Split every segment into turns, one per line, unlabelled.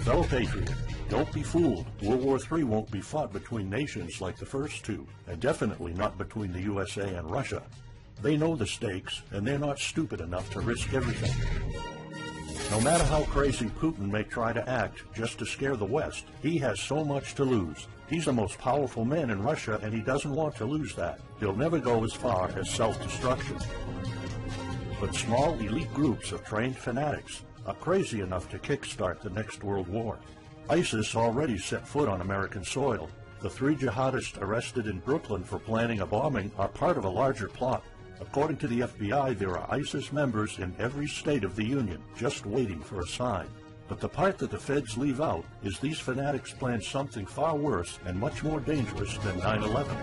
Fellow patriot, don't be fooled. World War III won't be fought between nations like the first two, and definitely not between the USA and Russia. They know the stakes, and they're not stupid enough to risk everything. No matter how crazy Putin may try to act just to scare the West, he has so much to lose. He's the most powerful man in Russia, and he doesn't want to lose that. He'll never go as far as self-destruction. But small elite groups of trained fanatics are crazy enough to kickstart the next world war. ISIS already set foot on American soil. The 3 jihadists arrested in Brooklyn for planning a bombing are part of a larger plot. According to the FBI, there are ISIS members in every state of the Union, just waiting for a sign. But the part that the feds leave out is these fanatics planned something far worse and much more dangerous than 9/11.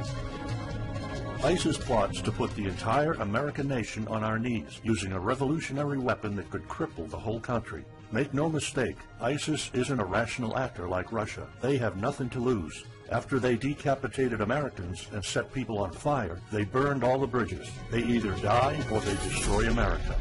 ISIS plots to put the entire American nation on our knees, using a revolutionary weapon that could cripple the whole country. Make no mistake, ISIS isn't a rational actor like Russia. They have nothing to lose. After they decapitated Americans and set people on fire, they burned all the bridges. They either die or they destroy America.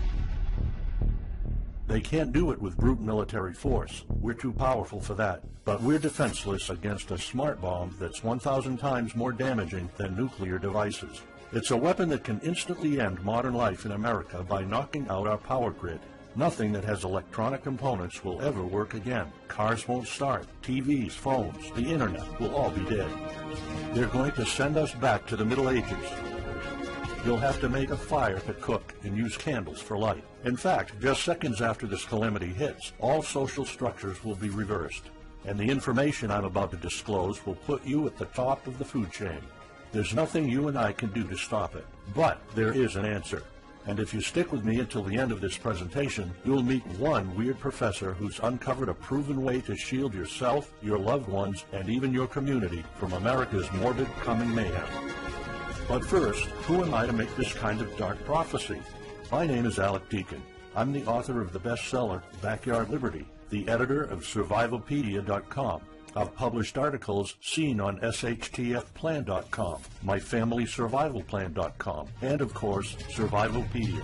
They can't do it with brute military force. We're too powerful for that. But we're defenseless against a smart bomb that's 1,000 times more damaging than nuclear devices. It's a weapon that can instantly end modern life in America by knocking out our power grid. Nothing that has electronic components will ever work again. Cars won't start. TVs, phones, the internet will all be dead. They're going to send us back to the Middle Ages. You'll have to make a fire to cook and use candles for light. In fact, just seconds after this calamity hits, all social structures will be reversed. And the information I'm about to disclose will put you at the top of the food chain. There's nothing you and I can do to stop it. But there is an answer. And if you stick with me until the end of this presentation, you'll meet one weird professor who's uncovered a proven way to shield yourself, your loved ones, and even your community from America's morbid coming mayhem. But first, who am I to make this kind of dark prophecy? My name is Alec Deacon. I'm the author of the bestseller, Backyard Liberty, the editor of Survivalopedia.com. I've published articles seen on SHTFplan.com, MyFamilySurvivalPlan.com, and of course, Survivalopedia.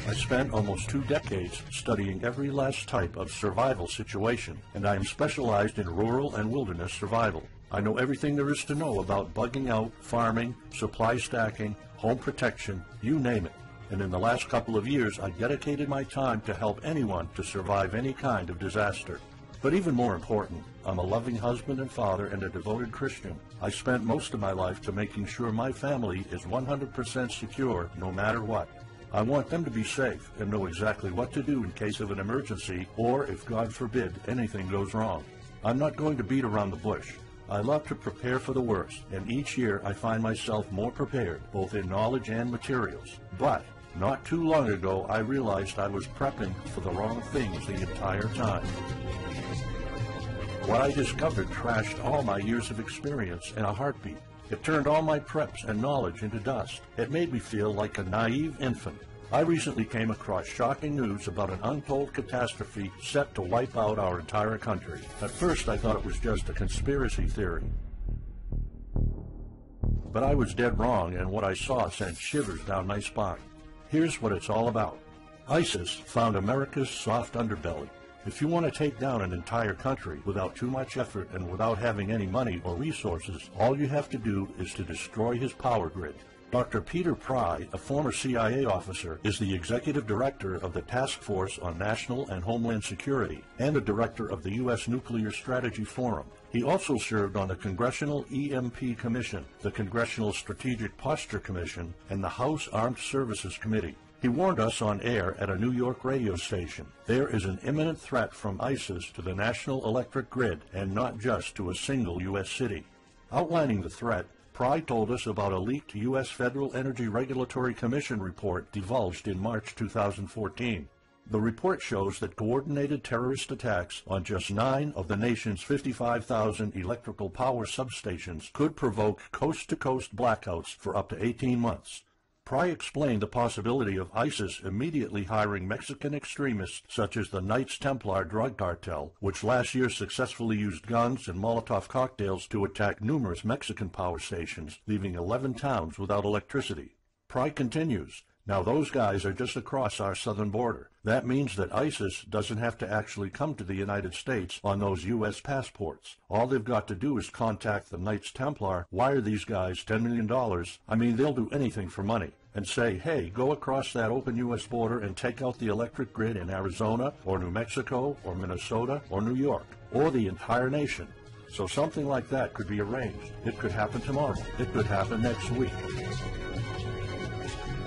I spent almost 2 decades studying every last type of survival situation, and I am specialized in rural and wilderness survival. I know everything there is to know about bugging out, farming, supply stacking, home protection, you name it. And in the last couple of years, I dedicated my time to help anyone to survive any kind of disaster. But even more important, I'm a loving husband and father and a devoted Christian. I spent most of my life to making sure my family is 100% secure no matter what. I want them to be safe and know exactly what to do in case of an emergency or, if God forbid, anything goes wrong. I'm not going to beat around the bush. I love to prepare for the worst, and each year I find myself more prepared, both in knowledge and materials. But not too long ago, I realized I was prepping for the wrong things the entire time. What I discovered trashed all my years of experience in a heartbeat. It turned all my preps and knowledge into dust. It made me feel like a naive infant. I recently came across shocking news about an untold catastrophe set to wipe out our entire country. At first, I thought it was just a conspiracy theory. But I was dead wrong, and what I saw sent shivers down my spine. Here's what it's all about. ISIS found America's soft underbelly. If you want to take down an entire country without too much effort and without having any money or resources, all you have to do is to destroy his power grid. Dr. Peter Pry, a former CIA officer, is the executive director of the Task Force on National and Homeland Security and the director of the U.S. Nuclear Strategy Forum. He also served on the Congressional EMP Commission, the Congressional Strategic Posture Commission, and the House Armed Services Committee. He warned us on air at a New York radio station. There is an imminent threat from ISIS to the national electric grid, and not just to a single U.S. city. Outlining the threat, Pry told us about a leaked U.S. Federal Energy Regulatory Commission report divulged in March 2014. The report shows that coordinated terrorist attacks on just 9 of the nation's 55,000 electrical power substations could provoke coast-to-coast blackouts for up to 18 months. Pry explained the possibility of ISIS immediately hiring Mexican extremists such as the Knights Templar drug cartel, which last year successfully used guns and Molotov cocktails to attack numerous Mexican power stations, leaving 11 towns without electricity. Pry continues, Now those guys are just across our southern border. That means that ISIS doesn't have to actually come to the United States on those U.S. passports. All they've got to do is contact the Knights Templar, wire these guys $10 million, I mean they'll do anything for money, and say, hey, go across that open U.S. border and take out the electric grid in Arizona or New Mexico or Minnesota or New York or the entire nation. So something like that could be arranged. It could happen tomorrow. It could happen next week.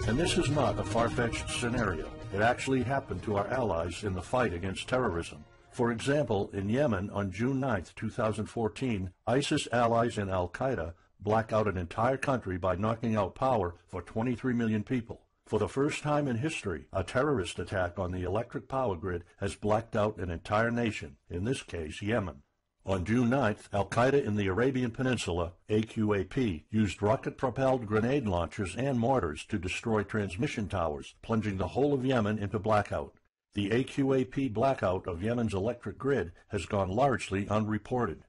And this is not a far-fetched scenario. It actually happened to our allies in the fight against terrorism. For example, in Yemen on June 9, 2014, ISIS allies in al-Qaeda black out an entire country by knocking out power for 23 million people. For the first time in history, a terrorist attack on the electric power grid has blacked out an entire nation, in this case Yemen. On June 9th, al-Qaeda in the Arabian Peninsula, AQAP, used rocket-propelled grenade launchers and mortars to destroy transmission towers, plunging the whole of Yemen into blackout. The AQAP blackout of Yemen's electric grid has gone largely unreported.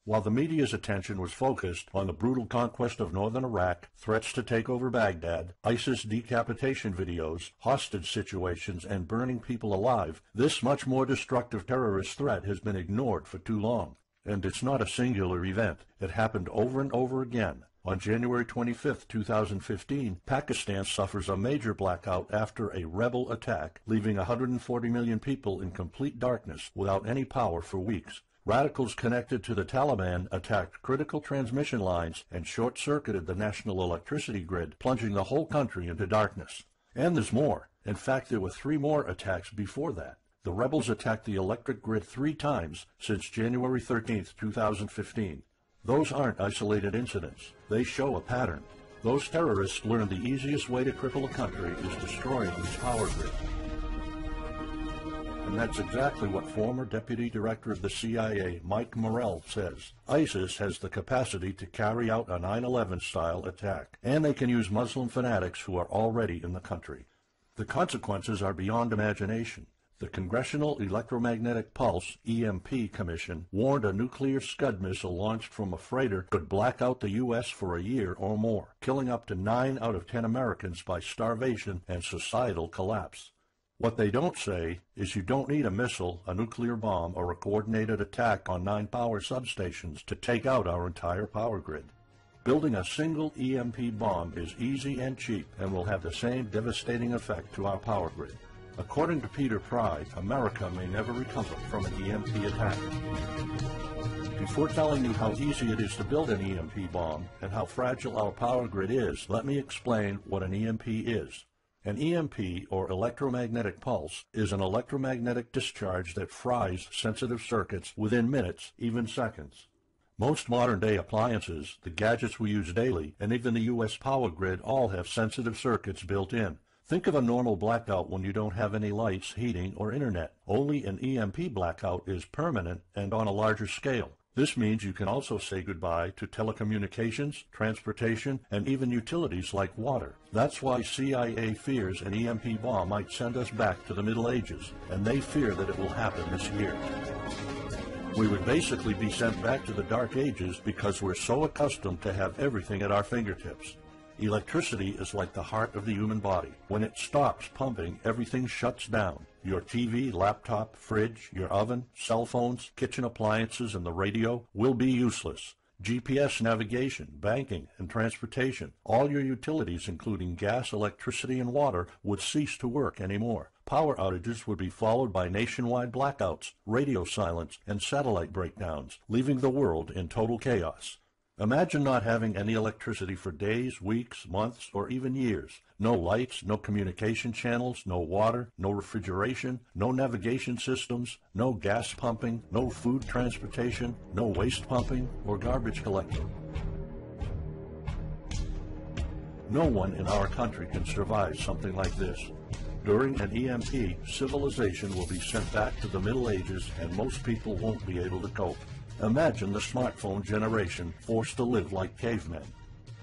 While the media's attention was focused on the brutal conquest of northern Iraq, threats to take over Baghdad, ISIS decapitation videos, hostage situations, and burning people alive, this much more destructive terrorist threat has been ignored for too long. And it's not a singular event. It happened over and over again. On January 25, 2015, Pakistan suffers a major blackout after a rebel attack, leaving 140 million people in complete darkness without any power for weeks. Radicals connected to the Taliban attacked critical transmission lines and short-circuited the national electricity grid, plunging the whole country into darkness. And there's more. In fact, there were 3 more attacks before that. The rebels attacked the electric grid 3 times since January 13, 2015. Those aren't isolated incidents. They show a pattern. Those terrorists learned the easiest way to cripple a country is destroying its power grid. And that's exactly what former Deputy Director of the CIA, Mike Morrell, says. ISIS has the capacity to carry out a 9/11-style attack, and they can use Muslim fanatics who are already in the country. The consequences are beyond imagination. The Congressional Electromagnetic Pulse, EMP, Commission warned a nuclear Scud missile launched from a freighter could black out the U.S. for a year or more, killing up to 9 out of 10 Americans by starvation and societal collapse. What they don't say is you don't need a missile, a nuclear bomb, or a coordinated attack on 9 power substations to take out our entire power grid. Building a single EMP bomb is easy and cheap and will have the same devastating effect to our power grid. According to Peter Pry, America may never recover from an EMP attack. Before telling you how easy it is to build an EMP bomb and how fragile our power grid is, let me explain what an EMP is. An EMP, or electromagnetic pulse, is an electromagnetic discharge that fries sensitive circuits within minutes, even seconds. Most modern-day appliances, the gadgets we use daily, and even the U.S. power grid all have sensitive circuits built in. Think of a normal blackout when you don't have any lights, heating, or internet. Only an EMP blackout is permanent and on a larger scale. This means you can also say goodbye to telecommunications, transportation, and even utilities like water. That's why CIA fears an EMP bomb might send us back to the Middle Ages, and they fear that it will happen this year. We would basically be sent back to the Dark Ages because we're so accustomed to have everything at our fingertips. Electricity is like the heart of the human body. When it stops pumping, everything shuts down. Your TV, laptop, fridge, your oven, cell phones, kitchen appliances, and the radio will be useless. GPS navigation, banking, and transportation, all your utilities, including gas, electricity, and water, would cease to work anymore. Power outages would be followed by nationwide blackouts, radio silence, and satellite breakdowns, leaving the world in total chaos. Imagine not having any electricity for days, weeks, months, or even years. No lights, no communication channels, no water, no refrigeration, no navigation systems, no gas pumping, no food transportation, no waste pumping, or garbage collecting. No one in our country can survive something like this. During an EMP, civilization will be sent back to the Middle Ages and most people won't be able to cope. Imagine the smartphone generation forced to live like cavemen.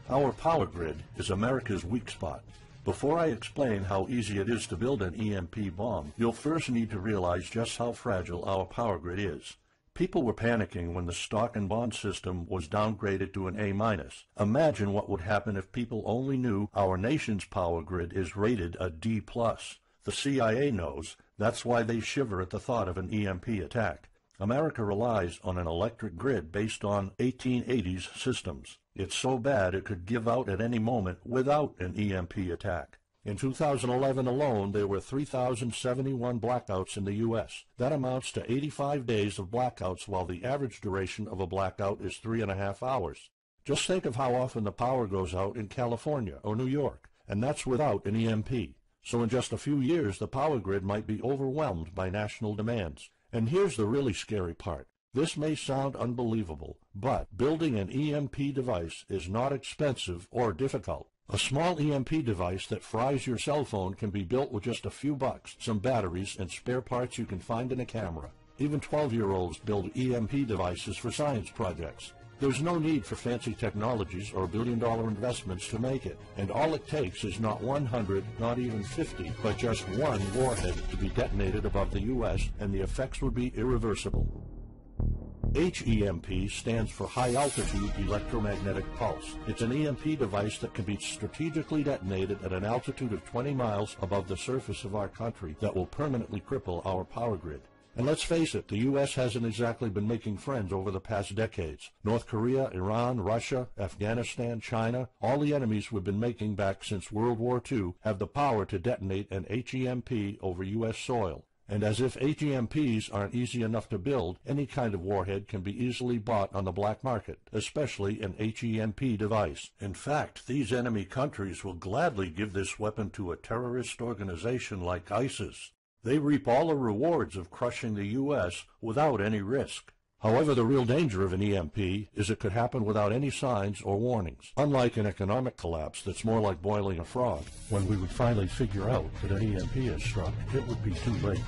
Our power grid is America's weak spot. Before I explain how easy it is to build an EMP bomb, you'll first need to realize just how fragile our power grid is. People were panicking when the stock and bond system was downgraded to an A-. Imagine what would happen if people only knew our nation's power grid is rated a D+. The CIA knows. That's why they shiver at the thought of an EMP attack. America relies on an electric grid based on 1880s systems. It's so bad it could give out at any moment without an EMP attack. In 2011 alone, there were 3,071 blackouts in the U.S. That amounts to 85 days of blackouts, while the average duration of a blackout is 3.5 hours. Just think of how often the power goes out in California or New York, and that's without an EMP. So in just a few years, the power grid might be overwhelmed by national demands. And here's the really scary part. This may sound unbelievable, but building an EMP device is not expensive or difficult. A small EMP device that fries your cell phone can be built with just a few bucks, some batteries, and spare parts you can find in a camera. Even 12-year-olds build EMP devices for science projects. There's no need for fancy technologies or billion-dollar investments to make it, and all it takes is not 100, not even 50, but just one warhead to be detonated above the U.S., and the effects would be irreversible. HEMP stands for High Altitude Electromagnetic Pulse. It's an EMP device that can be strategically detonated at an altitude of 20 miles above the surface of our country that will permanently cripple our power grid. And let's face it, the U.S. hasn't exactly been making friends over the past decades. North Korea, Iran, Russia, Afghanistan, China, all the enemies we've been making back since World War II have the power to detonate an HEMP over U.S. soil. And as if HEMPs aren't easy enough to build, any kind of warhead can be easily bought on the black market, especially an HEMP device. In fact, these enemy countries will gladly give this weapon to a terrorist organization like ISIS. They reap all the rewards of crushing the U.S. without any risk. However, the real danger of an EMP is it could happen without any signs or warnings. Unlike an economic collapse that's more like boiling a frog, when we would finally figure out that an EMP has struck, it would be too late.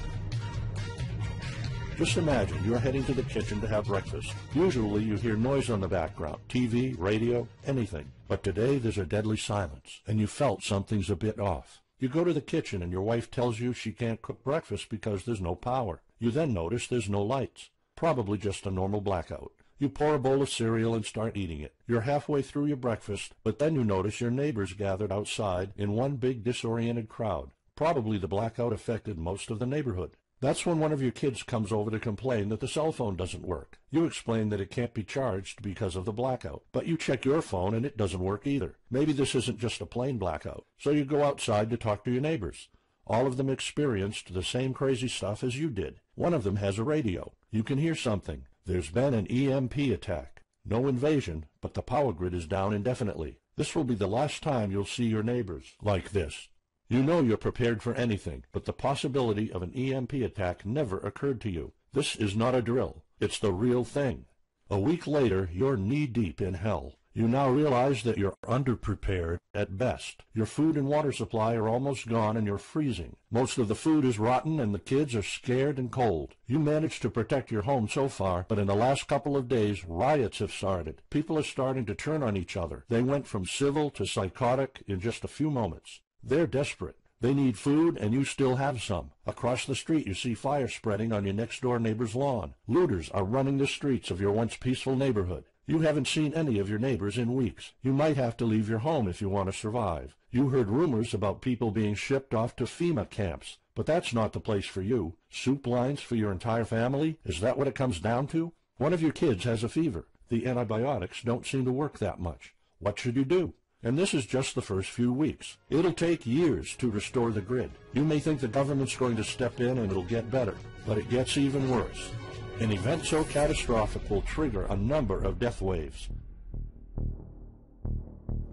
Just imagine you're heading to the kitchen to have breakfast. Usually you hear noise on the background, TV, radio, anything. But today there's a deadly silence, and you felt something's a bit off. You go to the kitchen and your wife tells you she can't cook breakfast because there's no power. You then notice there's no lights. Probably just a normal blackout. You pour a bowl of cereal and start eating it. You're halfway through your breakfast, but then you notice your neighbors gathered outside in one big disoriented crowd. Probably the blackout affected most of the neighborhood. That's when one of your kids comes over to complain that the cell phone doesn't work. You explain that it can't be charged because of the blackout, but you check your phone and it doesn't work either. Maybe this isn't just a plain blackout, so you go outside to talk to your neighbors. All of them experienced the same crazy stuff as you did. One of them has a radio. You can hear something. There's been an EMP attack. No invasion, but the power grid is down indefinitely. This will be the last time you'll see your neighbors like this. You know you're prepared for anything, but the possibility of an EMP attack never occurred to you. This is not a drill. It's the real thing. A week later, you're knee-deep in hell. You now realize that you're underprepared at best. Your food and water supply are almost gone and you're freezing. Most of the food is rotten and the kids are scared and cold. You managed to protect your home so far, but in the last couple of days, riots have started. People are starting to turn on each other. They went from civil to psychotic in just a few moments. They're desperate. They need food, and you still have some. Across the street, you see fire spreading on your next-door neighbor's lawn. Looters are running the streets of your once peaceful neighborhood. You haven't seen any of your neighbors in weeks. You might have to leave your home if you want to survive. You heard rumors about people being shipped off to FEMA camps, but that's not the place for you. Soup lines for your entire family? Is that what it comes down to? One of your kids has a fever. The antibiotics don't seem to work that much. What should you do? And this is just the first few weeks. It'll take years to restore the grid. You may think the government's going to step in and it'll get better, but it gets even worse. An event so catastrophic will trigger a number of death waves.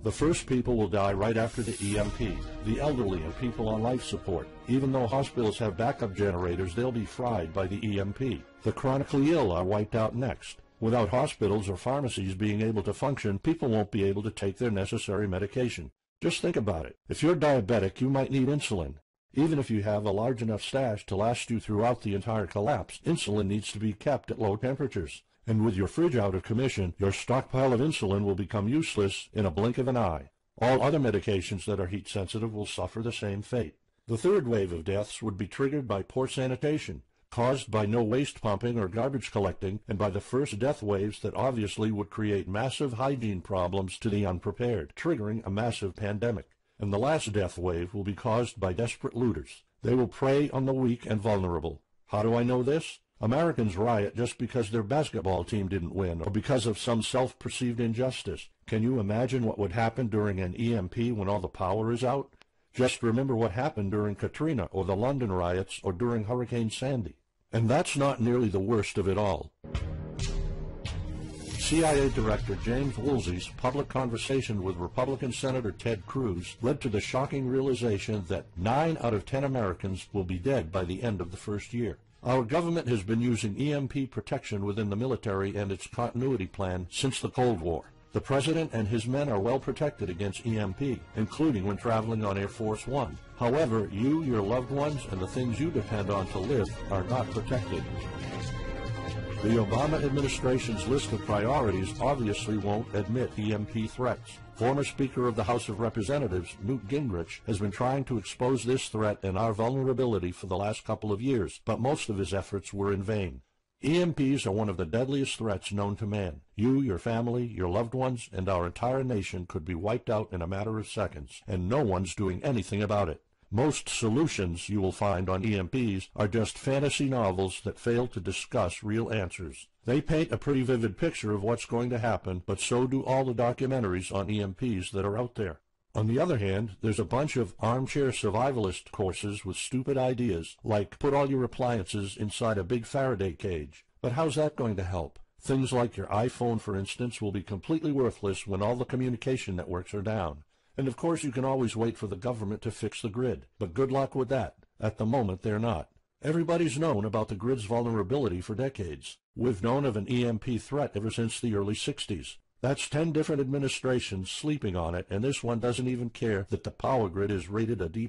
The first people will die right after the EMP, the elderly and people on life support. Even though hospitals have backup generators, they'll be fried by the EMP. The chronically ill are wiped out next. Without hospitals or pharmacies being able to function, people won't be able to take their necessary medication. Just think about it. If you're diabetic, you might need insulin. Even if you have a large enough stash to last you throughout the entire collapse, insulin needs to be kept at low temperatures. And with your fridge out of commission, your stockpile of insulin will become useless in a blink of an eye. All other medications that are heat sensitive will suffer the same fate. The third wave of deaths would be triggered by poor sanitation. caused by no waste pumping or garbage collecting, and by the first death waves that obviously would create massive hygiene problems to the unprepared, triggering a massive pandemic. And the last death wave will be caused by desperate looters. They will prey on the weak and vulnerable. How do I know this? Americans riot just because their basketball team didn't win, or because of some self-perceived injustice. Can you imagine what would happen during an EMP when all the power is out? Just remember what happened during Katrina, or the London riots, or during Hurricane Sandy. And that's not nearly the worst of it all. CIA Director James Woolsey's public conversation with Republican Senator Ted Cruz led to the shocking realization that 9 out of 10 Americans will be dead by the end of the first year. Our government has been using EMP protection within the military and its continuity plan since the Cold War. The President and his men are well protected against EMP, including when traveling on Air Force One. However, you, your loved ones, and the things you depend on to live are not protected. The Obama administration's list of priorities obviously won't admit EMP threats. Former Speaker of the House of Representatives, Newt Gingrich, has been trying to expose this threat and our vulnerability for the last couple of years, but most of his efforts were in vain. EMPs are one of the deadliest threats known to man. You, your family, your loved ones, and our entire nation could be wiped out in a matter of seconds, and no one's doing anything about it. Most solutions you will find on EMPs are just fantasy novels that fail to discuss real answers. They paint a pretty vivid picture of what's going to happen, but so do all the documentaries on EMPs that are out there. On the other hand, there's a bunch of armchair survivalist courses with stupid ideas, like put all your appliances inside a big Faraday cage. But how's that going to help? Things like your iPhone, for instance, will be completely worthless when all the communication networks are down. And of course you can always wait for the government to fix the grid, but good luck with that. At the moment they're not. Everybody's known about the grid's vulnerability for decades. We've known of an EMP threat ever since the early 60s. That's 10 different administrations sleeping on it, and this one doesn't even care that the power grid is rated a D+.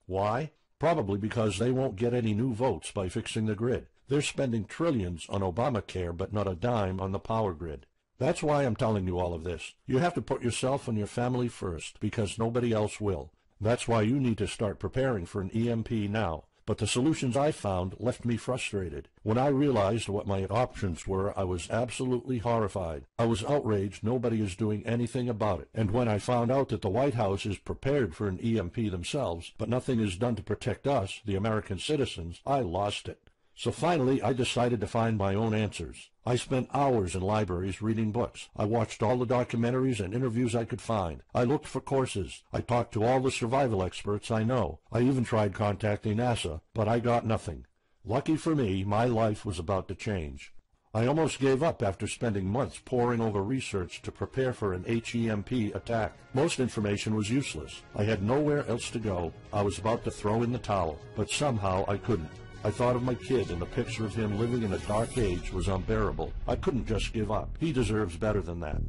Why? Probably because they won't get any new votes by fixing the grid. They're spending trillions on Obamacare, but not a dime on the power grid. That's why I'm telling you all of this. You have to put yourself and your family first, because nobody else will. That's why you need to start preparing for an EMP now. But the solutions I found left me frustrated. When I realized what my options were, I was absolutely horrified. I was outraged nobody is doing anything about it. And when I found out that the White House is prepared for an EMP themselves, but nothing is done to protect us, the American citizens, I lost it. So finally, I decided to find my own answers. I spent hours in libraries reading books. I watched all the documentaries and interviews I could find. I looked for courses. I talked to all the survival experts I know. I even tried contacting NASA, but I got nothing. Lucky for me, my life was about to change. I almost gave up after spending months poring over research to prepare for an HEMP attack. Most information was useless. I had nowhere else to go. I was about to throw in the towel, but somehow I couldn't. I thought of my kid, and the picture of him living in a dark age was unbearable. I couldn't just give up. He deserves better than that.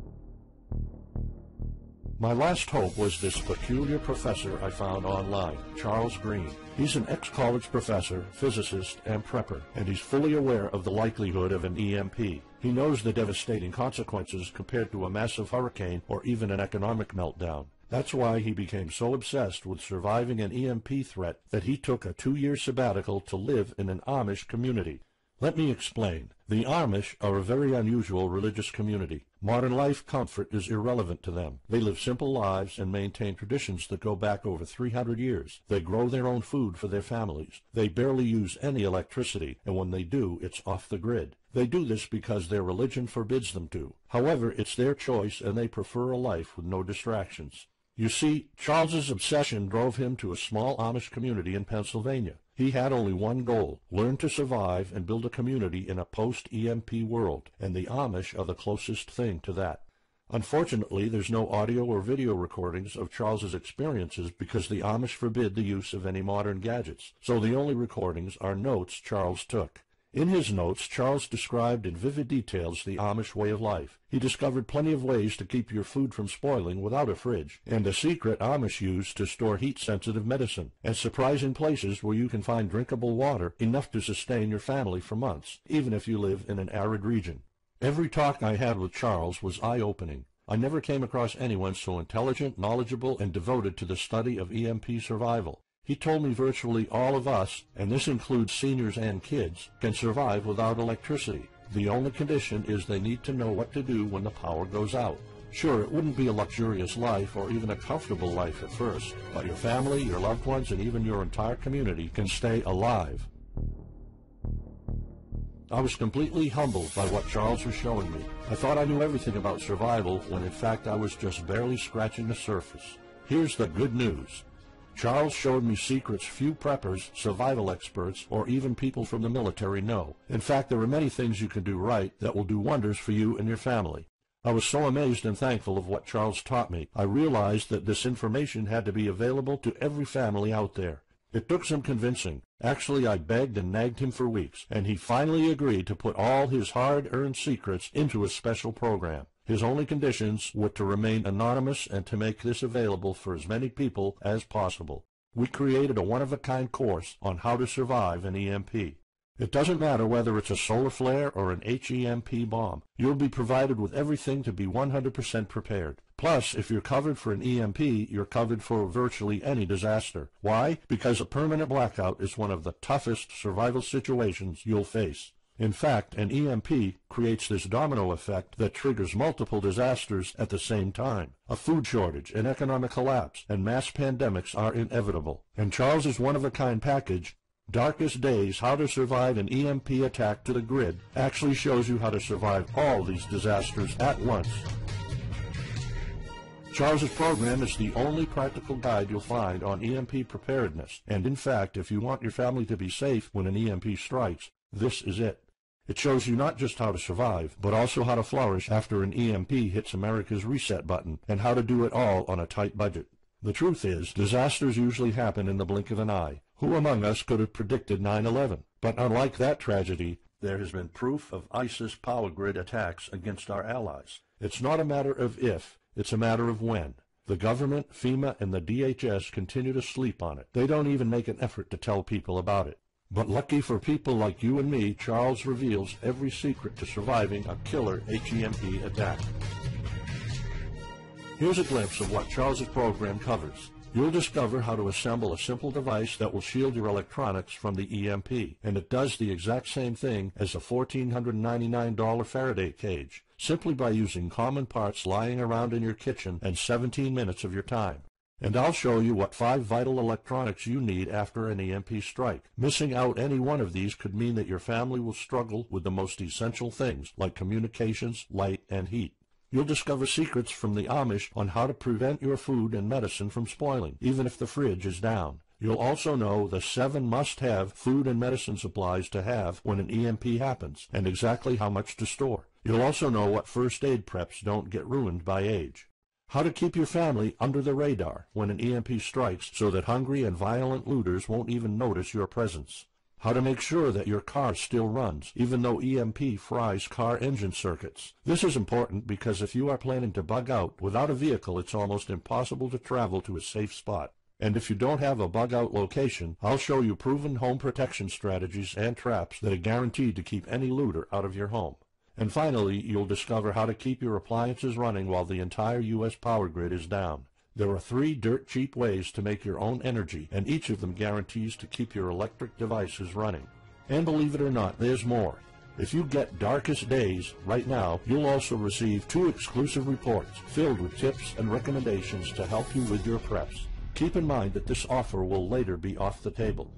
My last hope was this peculiar professor I found online, Charles Green. He's an ex-college professor, physicist, and prepper, and he's fully aware of the likelihood of an EMP. He knows the devastating consequences compared to a massive hurricane or even an economic meltdown. That's why he became so obsessed with surviving an EMP threat that he took a 2-year sabbatical to live in an Amish community. Let me explain. The Amish are a very unusual religious community. Modern life comfort is irrelevant to them. They live simple lives and maintain traditions that go back over 300 years. They grow their own food for their families. They barely use any electricity, and when they do, it's off the grid. They do this because their religion forbids them to. However, it's their choice, and they prefer a life with no distractions. You see, Charles's obsession drove him to a small Amish community in Pennsylvania. He had only one goal: learn to survive and build a community in a post-EMP world, and the Amish are the closest thing to that. Unfortunately, there's no audio or video recordings of Charles's experiences because the Amish forbid the use of any modern gadgets, so the only recordings are notes Charles took. In his notes, Charles described in vivid details the Amish way of life. He discovered plenty of ways to keep your food from spoiling without a fridge, and a secret Amish use to store heat-sensitive medicine, and surprising places where you can find drinkable water enough to sustain your family for months, even if you live in an arid region. Every talk I had with Charles was eye-opening. I never came across anyone so intelligent, knowledgeable, and devoted to the study of EMP survival. He told me virtually all of us, and this includes seniors and kids, can survive without electricity. The only condition is they need to know what to do when the power goes out. Sure, it wouldn't be a luxurious life or even a comfortable life at first, but your family, your loved ones, and even your entire community can stay alive. I was completely humbled by what Charles was showing me. I thought I knew everything about survival when in fact I was just barely scratching the surface. Here's the good news. Charles showed me secrets few preppers, survival experts, or even people from the military know. In fact, there are many things you can do right that will do wonders for you and your family. I was so amazed and thankful of what Charles taught me. I realized that this information had to be available to every family out there. It took some convincing. Actually, I begged and nagged him for weeks, and he finally agreed to put all his hard-earned secrets into a special program. His only conditions were to remain anonymous and to make this available for as many people as possible. We created a one-of-a-kind course on how to survive an EMP. It doesn't matter whether it's a solar flare or an HEMP bomb. You'll be provided with everything to be 100% prepared. Plus, if you're covered for an EMP, you're covered for virtually any disaster. Why? Because a permanent blackout is one of the toughest survival situations you'll face. In fact, an EMP creates this domino effect that triggers multiple disasters at the same time. A food shortage, an economic collapse, and mass pandemics are inevitable. And Charles's one-of-a-kind package, Darkest Days, How to Survive an EMP Attack to the Grid, actually shows you how to survive all these disasters at once. Charles's program is the only practical guide you'll find on EMP preparedness, and in fact, if you want your family to be safe when an EMP strikes, this is it. It shows you not just how to survive, but also how to flourish after an EMP hits America's reset button, and how to do it all on a tight budget. The truth is, disasters usually happen in the blink of an eye. Who among us could have predicted 9/11? But unlike that tragedy, there has been proof of ISIS power grid attacks against our allies. It's not a matter of if, it's a matter of when. The government, FEMA, and the DHS continue to sleep on it. They don't even make an effort to tell people about it. But lucky for people like you and me, Charles reveals every secret to surviving a killer HEMP attack. Here's a glimpse of what Charles's program covers. You'll discover how to assemble a simple device that will shield your electronics from the EMP, and it does the exact same thing as a $1,499 Faraday cage, simply by using common parts lying around in your kitchen and 17 minutes of your time. And I'll show you what 5 vital electronics you need after an EMP strike. Missing out any one of these could mean that your family will struggle with the most essential things like communications, light, and heat. You'll discover secrets from the Amish on how to prevent your food and medicine from spoiling, even if the fridge is down. You'll also know the 7 must-have food and medicine supplies to have when an EMP happens, and exactly how much to store. You'll also know what first aid preps don't get ruined by age. How to keep your family under the radar when an EMP strikes so that hungry and violent looters won't even notice your presence. How to make sure that your car still runs, even though EMP fries car engine circuits. This is important because if you are planning to bug out, without a vehicle it's almost impossible to travel to a safe spot. And if you don't have a bug-out location, I'll show you proven home protection strategies and traps that are guaranteed to keep any looter out of your home. And finally, you'll discover how to keep your appliances running while the entire U.S. power grid is down. There are 3 dirt-cheap ways to make your own energy, and each of them guarantees to keep your electric devices running. And believe it or not, there's more. If you get Darkest Days right now, you'll also receive 2 exclusive reports filled with tips and recommendations to help you with your preps. Keep in mind that this offer will later be off the table.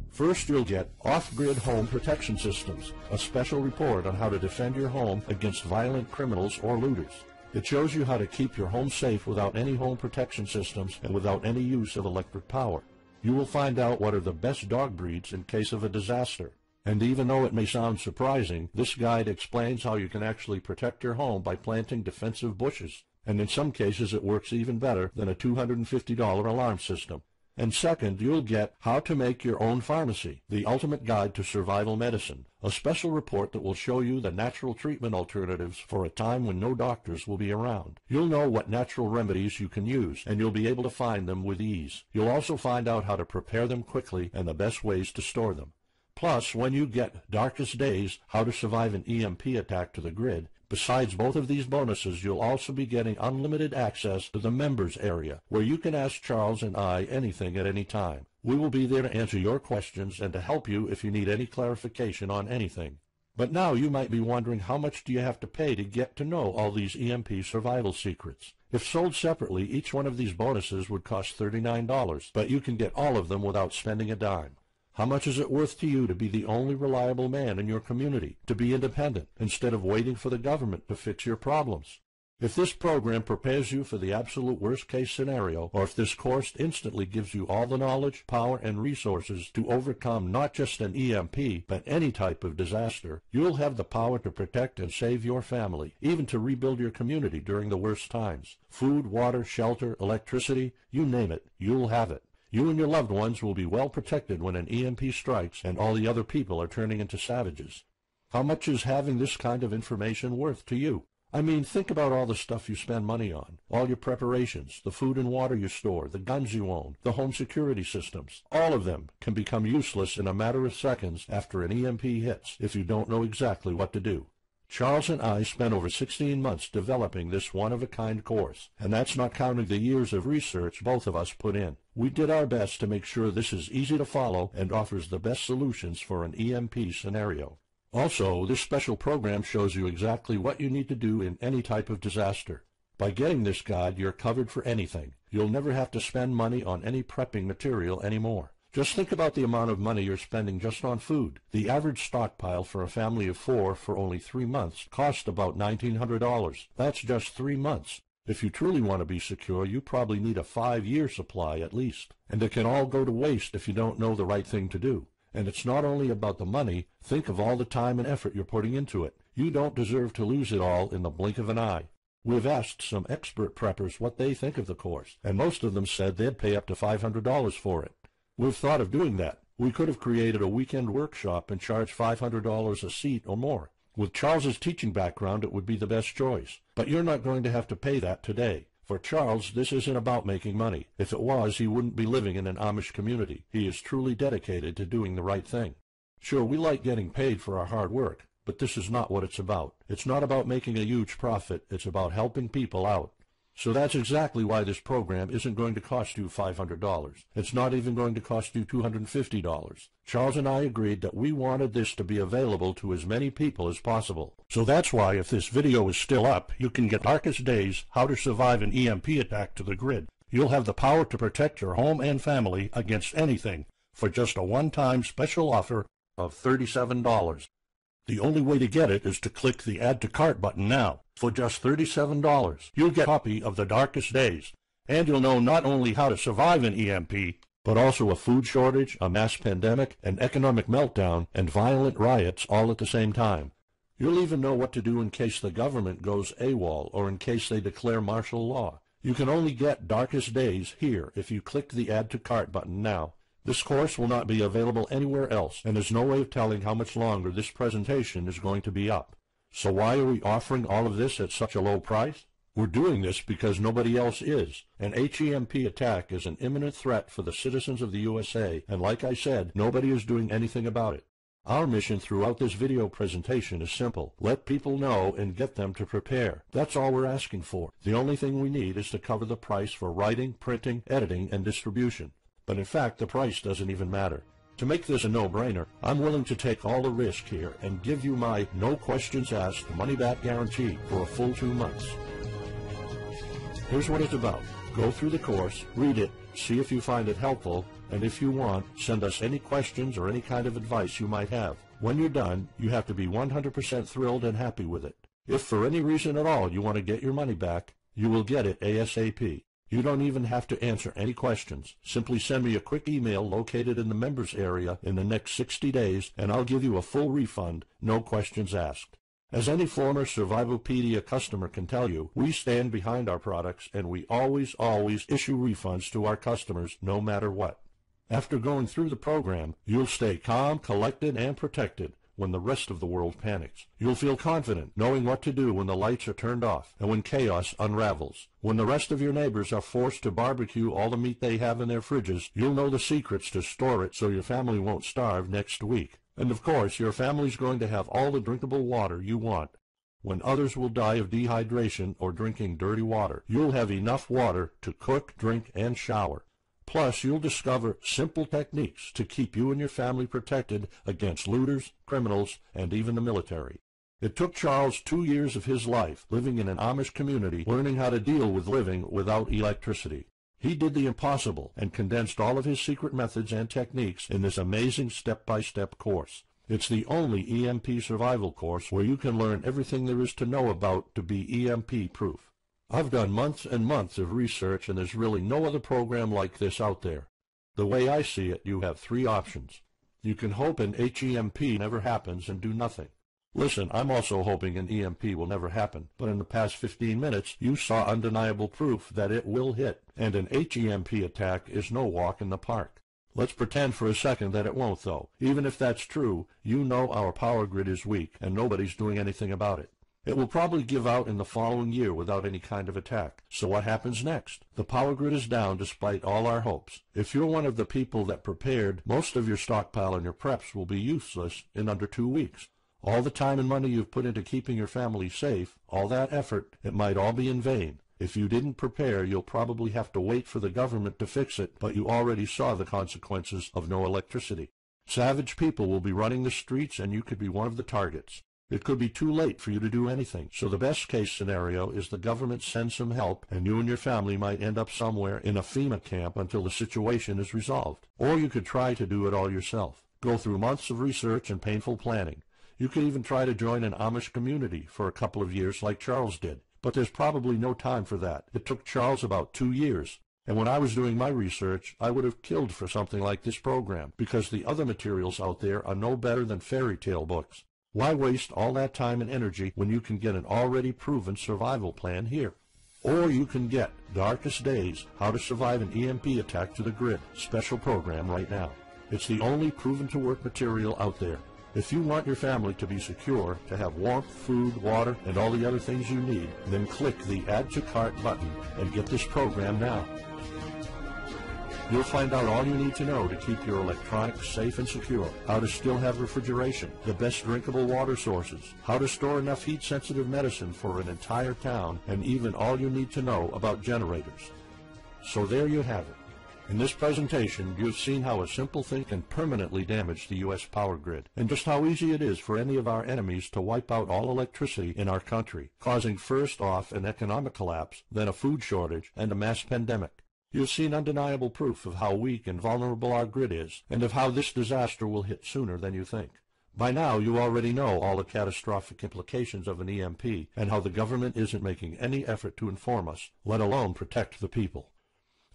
First, you'll get Off-Grid Home Protection Systems, a special report on how to defend your home against violent criminals or looters. It shows you how to keep your home safe without any home protection systems and without any use of electric power. You will find out what are the best dog breeds in case of a disaster. And even though it may sound surprising, this guide explains how you can actually protect your home by planting defensive bushes. And in some cases it works even better than a $250 alarm system. And second, you'll get How to Make Your Own Pharmacy, the ultimate guide to survival medicine, a special report that will show you the natural treatment alternatives for a time when no doctors will be around. You'll know what natural remedies you can use, and you'll be able to find them with ease. You'll also find out how to prepare them quickly and the best ways to store them. Plus, when you get Darkest Days, How to Survive an EMP Attack to the Grid, Besides both of these bonuses, you'll also be getting unlimited access to the members area, where you can ask Charles and I anything at any time. We will be there to answer your questions and to help you if you need any clarification on anything. But now you might be wondering, how much do you have to pay to get to know all these EMP survival secrets? If sold separately, each one of these bonuses would cost $39, but you can get all of them without spending a dime. How much is it worth to you to be the only reliable man in your community, to be independent, instead of waiting for the government to fix your problems? If this program prepares you for the absolute worst-case scenario, or if this course instantly gives you all the knowledge, power, and resources to overcome not just an EMP, but any type of disaster, you'll have the power to protect and save your family, even to rebuild your community during the worst times. Food, water, shelter, electricity, you name it, you'll have it. You and your loved ones will be well protected when an EMP strikes and all the other people are turning into savages. How much is having this kind of information worth to you? I mean, think about all the stuff you spend money on, all your preparations, the food and water you store, the guns you own, the home security systems. All of them can become useless in a matter of seconds after an EMP hits if you don't know exactly what to do. Charles and I spent over 16 months developing this one-of-a-kind course, and that's not counting the years of research both of us put in. We did our best to make sure this is easy to follow and offers the best solutions for an EMP scenario. Also, this special program shows you exactly what you need to do in any type of disaster. By getting this guide, you're covered for anything. You'll never have to spend money on any prepping material anymore. Just think about the amount of money you're spending just on food. The average stockpile for a family of 4 for only 3 months cost about $1,900. That's just 3 months. If you truly want to be secure, you probably need a 5-year supply at least. And it can all go to waste if you don't know the right thing to do. And it's not only about the money. Think of all the time and effort you're putting into it. You don't deserve to lose it all in the blink of an eye. We've asked some expert preppers what they think of the course, and most of them said they'd pay up to $500 for it. We've thought of doing that. We could have created a weekend workshop and charged $500 a seat or more. With Charles's teaching background, it would be the best choice. But you're not going to have to pay that today. For Charles, this isn't about making money. If it was, he wouldn't be living in an Amish community. He is truly dedicated to doing the right thing. Sure, we like getting paid for our hard work, but this is not what it's about. It's not about making a huge profit. It's about helping people out. So that's exactly why this program isn't going to cost you $500. It's not even going to cost you $250. Charles and I agreed that we wanted this to be available to as many people as possible. So that's why, if this video is still up, you can get Darkest Days, How to Survive an EMP Attack to the grid. You'll have the power to protect your home and family against anything for just a one-time special offer of $37. The only way to get it is to click the Add to Cart button now. For just $37, you'll get a copy of The Darkest Days, and you'll know not only how to survive an EMP, but also a food shortage, a mass pandemic, an economic meltdown, and violent riots all at the same time. You'll even know what to do in case the government goes AWOL or in case they declare martial law. You can only get Darkest Days here if you click the Add to Cart button now. This course will not be available anywhere else, and there's no way of telling how much longer this presentation is going to be up. So why are we offering all of this at such a low price? We're doing this because nobody else is. An HEMP attack is an imminent threat for the citizens of the USA, and like I said, nobody is doing anything about it. Our mission throughout this video presentation is simple. Let people know and get them to prepare. That's all we're asking for. The only thing we need is to cover the price for writing, printing, editing, and distribution. But in fact, the price doesn't even matter. To make this a no-brainer, I'm willing to take all the risk here and give you my no questions asked money-back guarantee for a full 2 months. Here's what it's about. Go through the course, read it, see if you find it helpful, and if you want, send us any questions or any kind of advice you might have. When you're done, you have to be 100% thrilled and happy with it. If for any reason at all you want to get your money back, you will get it ASAP. You don't even have to answer any questions. Simply send me a quick email located in the members area in the next 60 days, and I'll give you a full refund, no questions asked. As any former Survivalpedia customer can tell you, we stand behind our products, and we always issue refunds to our customers no matter what. After going through the program, you'll stay calm, collected, and protected when the rest of the world panics. You'll feel confident knowing what to do when the lights are turned off and when chaos unravels. When the rest of your neighbors are forced to barbecue all the meat they have in their fridges, you'll know the secrets to store it so your family won't starve next week. And of course, your family's going to have all the drinkable water you want. When others will die of dehydration or drinking dirty water, you'll have enough water to cook, drink, and shower. Plus, you'll discover simple techniques to keep you and your family protected against looters, criminals, and even the military. It took Charles 2 years of his life living in an Amish community learning how to deal with living without electricity. He did the impossible and condensed all of his secret methods and techniques in this amazing step-by-step course. It's the only EMP survival course where you can learn everything there is to know about to be EMP-proof. I've done months and months of research, and there's really no other program like this out there. The way I see it, you have 3 options. You can hope an HEMP never happens and do nothing. Listen, I'm also hoping an EMP will never happen, but in the past 15 minutes, you saw undeniable proof that it will hit, and an HEMP attack is no walk in the park. Let's pretend for a second that it won't, though. Even if that's true, you know our power grid is weak, and nobody's doing anything about it. It will probably give out in the following year without any kind of attack. So what happens next? The power grid is down despite all our hopes. If you're one of the people that prepared, most of your stockpile and your preps will be useless in under 2 weeks. All the time and money you've put into keeping your family safe, all that effort, it might all be in vain. If you didn't prepare, you'll probably have to wait for the government to fix it, but you already saw the consequences of no electricity. Savage people will be running the streets, and you could be one of the targets. It could be too late for you to do anything, so the best case scenario is the government sends some help, and you and your family might end up somewhere in a FEMA camp until the situation is resolved. Or you could try to do it all yourself. Go through months of research and painful planning. You could even try to join an Amish community for a couple of years like Charles did. But there's probably no time for that. It took Charles about 2 years. And when I was doing my research, I would have killed for something like this program, because the other materials out there are no better than fairy tale books. Why waste all that time and energy when you can get an already proven survival plan here? Or you can get Darkest Days, How to Survive an EMP Attack to the Grid, special program right now. It's the only proven-to-work material out there. If you want your family to be secure, to have warmth, food, water, and all the other things you need, then click the Add to Cart button and get this program now. You'll find out all you need to know to keep your electronics safe and secure, how to still have refrigeration, the best drinkable water sources, how to store enough heat-sensitive medicine for an entire town, and even all you need to know about generators. So there you have it. In this presentation, you've seen how a simple thing can permanently damage the U.S. power grid, and just how easy it is for any of our enemies to wipe out all electricity in our country, causing first off an economic collapse, then a food shortage, and a mass pandemic. You've seen undeniable proof of how weak and vulnerable our grid is, and of how this disaster will hit sooner than you think. By now, you already know all the catastrophic implications of an EMP, and how the government isn't making any effort to inform us, let alone protect the people.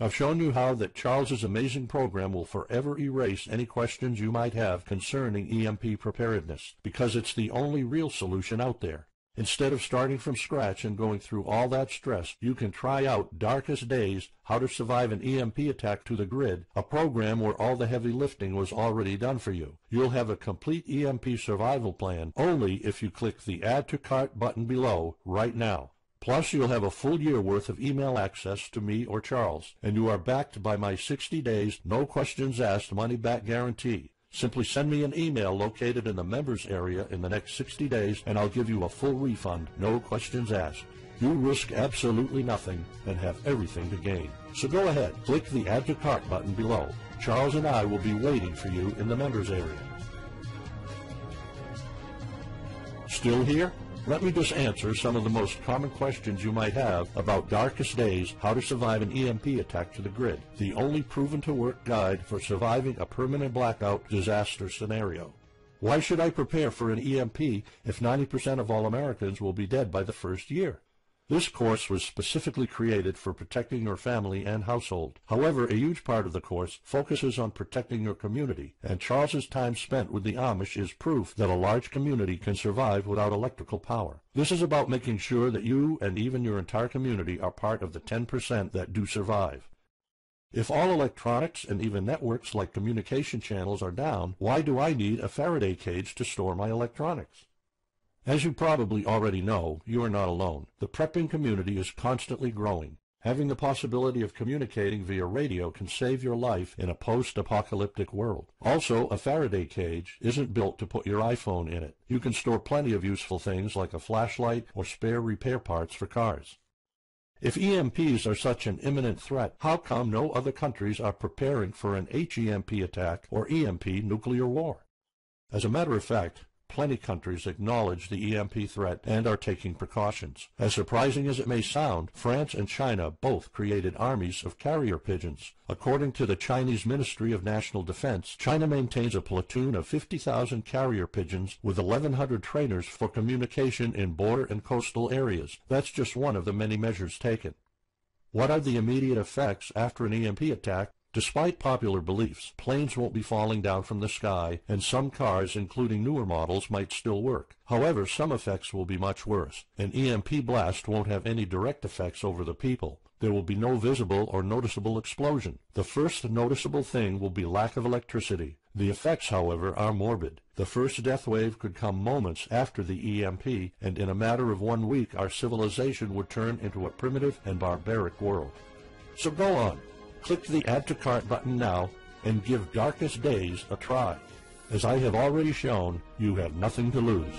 I've shown you how that Charles's amazing program will forever erase any questions you might have concerning EMP preparedness, because it's the only real solution out there. Instead of starting from scratch and going through all that stress, you can try out Darkest Days, How to Survive an EMP Attack to the Grid, a program where all the heavy lifting was already done for you. You'll have a complete EMP survival plan only if you click the Add to Cart button below right now. Plus, you'll have a full year worth of email access to me or Charles, and you are backed by my 60 days, no questions asked money-back guarantee. Simply send me an email located in the members area in the next 60 days, and I'll give you a full refund, no questions asked. You risk absolutely nothing and have everything to gain. So go ahead, click the Add to Cart button below. Charles and I will be waiting for you in the members area. Still here? Let me just answer some of the most common questions you might have about Darkest Days, How to Survive an EMP Attack to the Grid, the only proven-to-work guide for surviving a permanent blackout disaster scenario. Why should I prepare for an EMP if 90% of all Americans will be dead by the first year? This course was specifically created for protecting your family and household. However, a huge part of the course focuses on protecting your community, and Charles's time spent with the Amish is proof that a large community can survive without electrical power. This is about making sure that you and even your entire community are part of the 10% that do survive. If all electronics and even networks like communication channels are down, why do I need a Faraday cage to store my electronics? As you probably already know, you are not alone. The prepping community is constantly growing. Having the possibility of communicating via radio can save your life in a post-apocalyptic world. Also, a Faraday cage isn't built to put your iPhone in it. You can store plenty of useful things like a flashlight or spare repair parts for cars. If EMPs are such an imminent threat, how come no other countries are preparing for an HEMP attack or EMP nuclear war? As a matter of fact, plenty countries acknowledge the EMP threat and are taking precautions. As surprising as it may sound, France and China both created armies of carrier pigeons. According to the Chinese Ministry of National Defense, China maintains a platoon of 50,000 carrier pigeons with 1,100 trainers for communication in border and coastal areas. That's just one of the many measures taken. What are the immediate effects after an EMP attack? Despite popular beliefs, planes won't be falling down from the sky, and some cars, including newer models, might still work. However, some effects will be much worse. An EMP blast won't have any direct effects over the people. There will be no visible or noticeable explosion. The first noticeable thing will be lack of electricity. The effects, however, are morbid. The first death wave could come moments after the EMP, and in a matter of 1 week our civilization would turn into a primitive and barbaric world. So go on. Click the Add to Cart button now and give Darkest Days a try. As I have already shown, you have nothing to lose.